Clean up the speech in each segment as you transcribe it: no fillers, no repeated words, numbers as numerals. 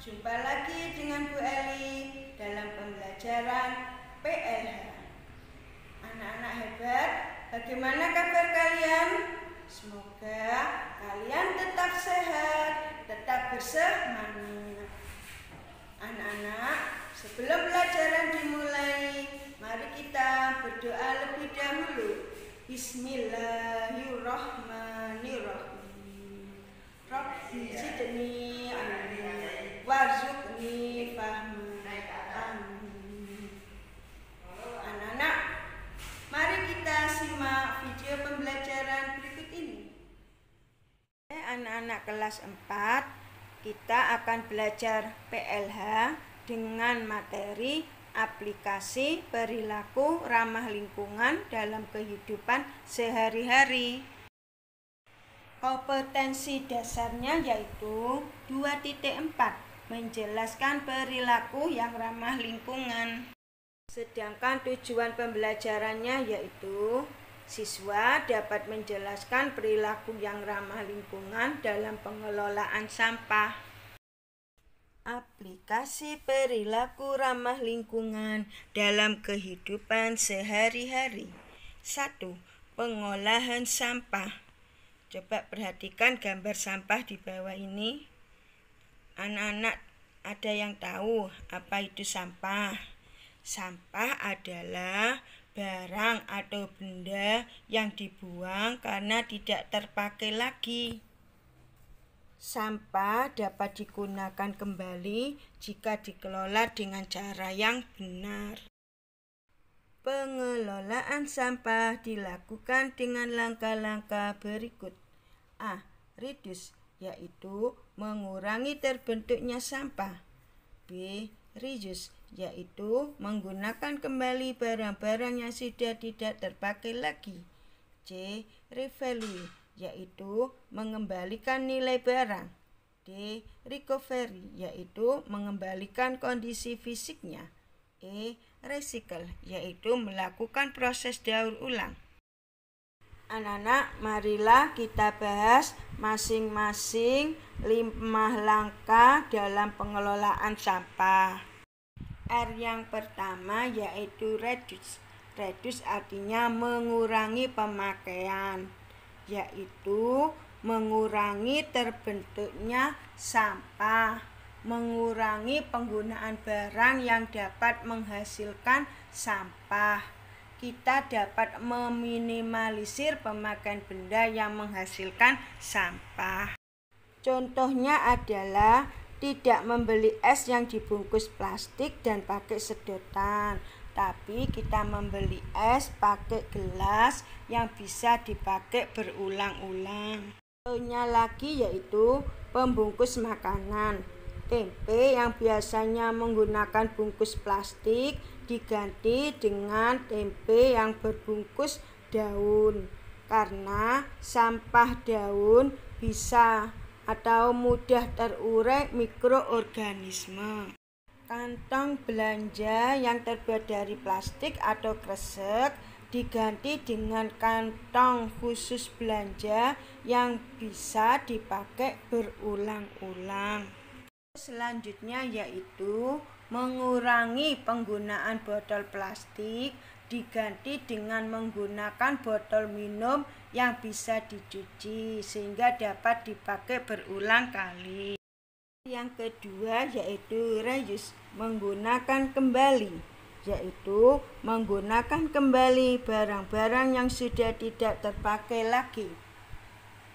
Jumpa lagi dengan Bu Eli dalam pembelajaran PLH. Anak-anak hebat, bagaimana kabar kalian? Semoga kalian tetap sehat, tetap bersemangat. Anak-anak, sebelum pelajaran dimulai, mari kita berdoa lebih dahulu. Bismillahirrahmanirrahim. Rabbi zidni ilma warzuqni fahma. Amin. Anak-anak, mari kita simak video pembelajaran berikut ini. Anak-anak kelas 4, kita akan belajar PLH dengan materi aplikasi perilaku ramah lingkungan dalam kehidupan sehari-hari. Kompetensi dasarnya yaitu 2.4, menjelaskan perilaku yang ramah lingkungan. Sedangkan tujuan pembelajarannya yaitu siswa dapat menjelaskan perilaku yang ramah lingkungan dalam pengelolaan sampah. Aplikasi perilaku ramah lingkungan dalam kehidupan sehari-hari. 1. Pengolahan sampah. Coba perhatikan gambar sampah di bawah ini. Anak-anak ada yang tahu apa itu sampah? Sampah adalah barang atau benda yang dibuang karena tidak terpakai lagi. Sampah dapat digunakan kembali jika dikelola dengan cara yang benar. Pengelolaan sampah dilakukan dengan langkah-langkah berikut. A. Reduce, yaitu mengurangi terbentuknya sampah. B. Reuse, yaitu menggunakan kembali barang-barang yang sudah tidak terpakai lagi. C. Revalue, yaitu mengembalikan nilai barang. D. Recovery, yaitu mengembalikan kondisi fisiknya. E. Recycle, yaitu melakukan proses daur ulang. Anak-anak, marilah kita bahas masing-masing 5 langkah dalam pengelolaan sampah. R yang pertama yaitu reduce. Reduce artinya mengurangi pemakaian, yaitu mengurangi terbentuknya sampah, mengurangi penggunaan barang yang dapat menghasilkan sampah. Kita dapat meminimalisir pemakaian benda yang menghasilkan sampah. Contohnya adalah tidak membeli es yang dibungkus plastik dan pakai sedotan, tapi kita membeli es pakai gelas yang bisa dipakai berulang-ulang. Contohnya lagi yaitu pembungkus makanan. Tempe yang biasanya menggunakan bungkus plastik diganti dengan tempe yang berbungkus daun, karena sampah daun bisa atau mudah terurai mikroorganisme. Kantong belanja yang terbuat dari plastik atau kresek diganti dengan kantong khusus belanja yang bisa dipakai berulang-ulang. Selanjutnya yaitu mengurangi penggunaan botol plastik diganti dengan menggunakan botol minum yang bisa dicuci sehingga dapat dipakai berulang kali. Yang kedua yaitu reuse, menggunakan kembali, yaitu menggunakan kembali barang-barang yang sudah tidak terpakai lagi.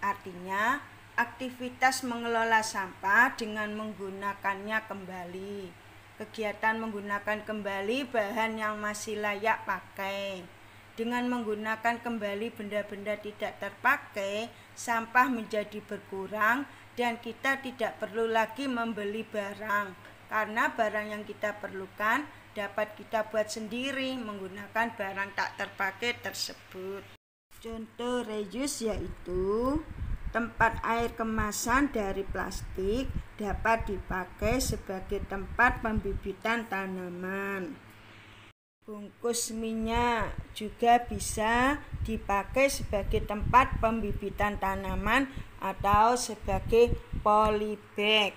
Artinya aktivitas mengelola sampah dengan menggunakannya kembali. Kegiatan menggunakan kembali bahan yang masih layak pakai. Dengan menggunakan kembali benda-benda tidak terpakai, sampah menjadi berkurang dan kita tidak perlu lagi membeli barang, karena barang yang kita perlukan dapat kita buat sendiri menggunakan barang tak terpakai tersebut. Contoh reuse yaitu tempat air kemasan dari plastik dapat dipakai sebagai tempat pembibitan tanaman. Bungkus minyak juga bisa dipakai sebagai tempat pembibitan tanaman atau sebagai polybag.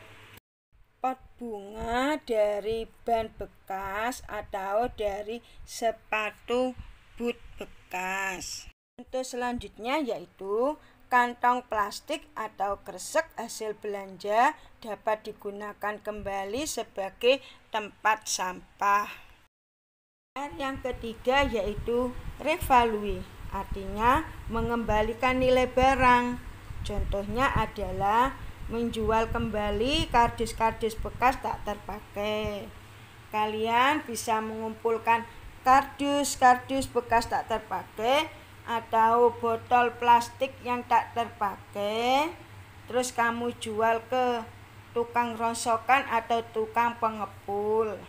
Pot bunga dari ban bekas atau dari sepatu boot bekas. Contoh selanjutnya yaitu kantong plastik atau kresek hasil belanja dapat digunakan kembali sebagai tempat sampah. Yang ketiga yaitu revalue, artinya mengembalikan nilai barang. Contohnya adalah menjual kembali kardus-kardus bekas tak terpakai. Kalian bisa mengumpulkan kardus-kardus bekas tak terpakai atau botol plastik yang tak terpakai, terus kamu jual ke tukang rongsokan atau tukang pengepul.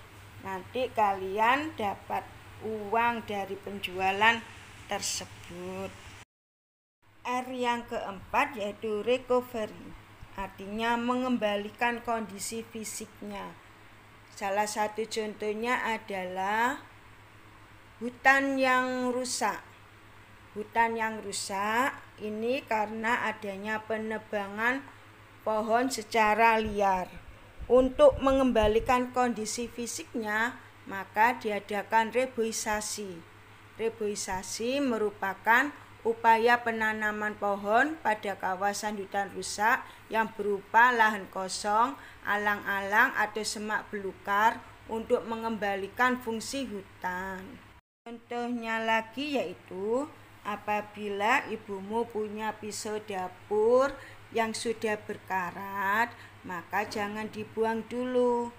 Nanti kalian dapat uang dari penjualan tersebut. R yang keempat yaitu recovery, artinya mengembalikan kondisi fisiknya. Salah satu contohnya adalah hutan yang rusak. Hutan yang rusak ini karena adanya penebangan pohon secara liar. Untuk mengembalikan kondisi fisiknya, maka diadakan reboisasi. Reboisasi merupakan upaya penanaman pohon pada kawasan hutan rusak yang berupa lahan kosong, alang-alang atau semak belukar untuk mengembalikan fungsi hutan. Contohnya lagi yaitu apabila ibumu punya pisau dapur yang sudah berkarat, maka jangan dibuang dulu.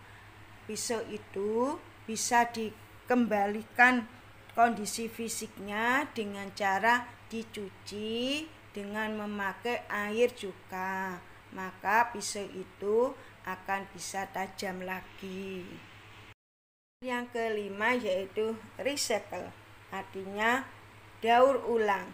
Pisau itu bisa dikembalikan kondisi fisiknya dengan cara dicuci dengan memakai air juga, maka pisau itu akan bisa tajam lagi. Yang kelima yaitu recycle, artinya daur ulang.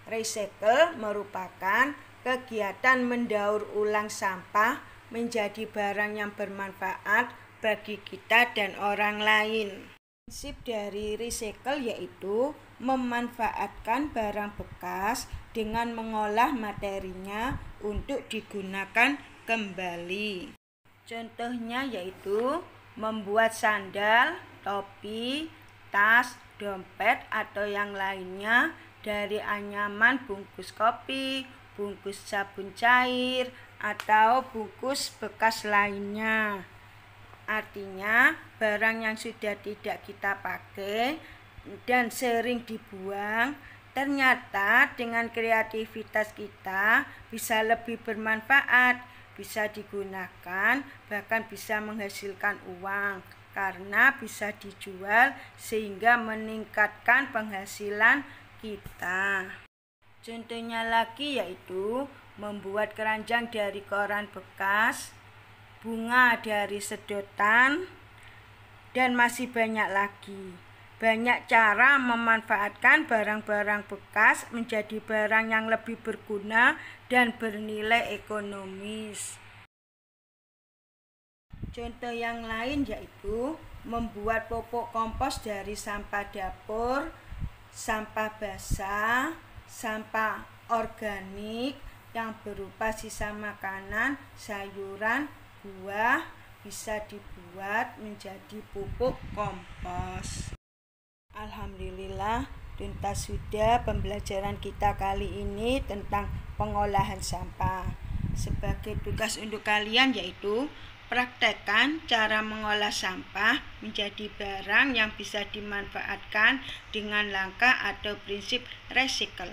Recycle merupakan kegiatan mendaur ulang sampah menjadi barang yang bermanfaat bagi kita dan orang lain. Prinsip dari recycle yaitu memanfaatkan barang bekas dengan mengolah materinya untuk digunakan kembali. Contohnya yaitu membuat sandal, topi, tas, dompet atau yang lainnya dari anyaman bungkus kopi, bungkus sabun cair, atau bungkus bekas lainnya. Artinya barang yang sudah tidak kita pakai dan sering dibuang, ternyata dengan kreativitas kita bisa lebih bermanfaat, bisa digunakan, bahkan bisa menghasilkan uang karena bisa dijual sehingga meningkatkan penghasilan kita. Contohnya lagi yaitu membuat keranjang dari koran bekas, bunga dari sedotan, dan masih banyak lagi. Banyak cara memanfaatkan barang-barang bekas menjadi barang yang lebih berguna dan bernilai ekonomis. Contoh yang lain yaitu membuat pupuk kompos dari sampah dapur, sampah basah, sampah organik yang berupa sisa makanan, sayuran, buah bisa dibuat menjadi pupuk kompos. Alhamdulillah, tuntas sudah pembelajaran kita kali ini tentang pengolahan sampah. Sebagai tugas untuk kalian yaitu praktekkan cara mengolah sampah menjadi barang yang bisa dimanfaatkan dengan langkah atau prinsip recycle.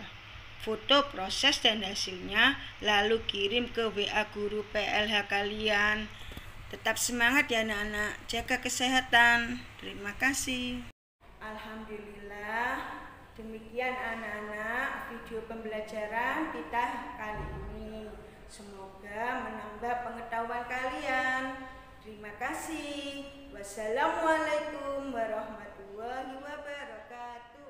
Foto proses dan hasilnya, lalu kirim ke WA guru PLH kalian. Tetap semangat ya anak-anak, jaga kesehatan. Terima kasih. Alhamdulillah, demikian anak-anak video pembelajaran kita kali ini. Semoga menambah pengetahuan kalian. Terima kasih. Wassalamualaikum warahmatullahi wabarakatuh.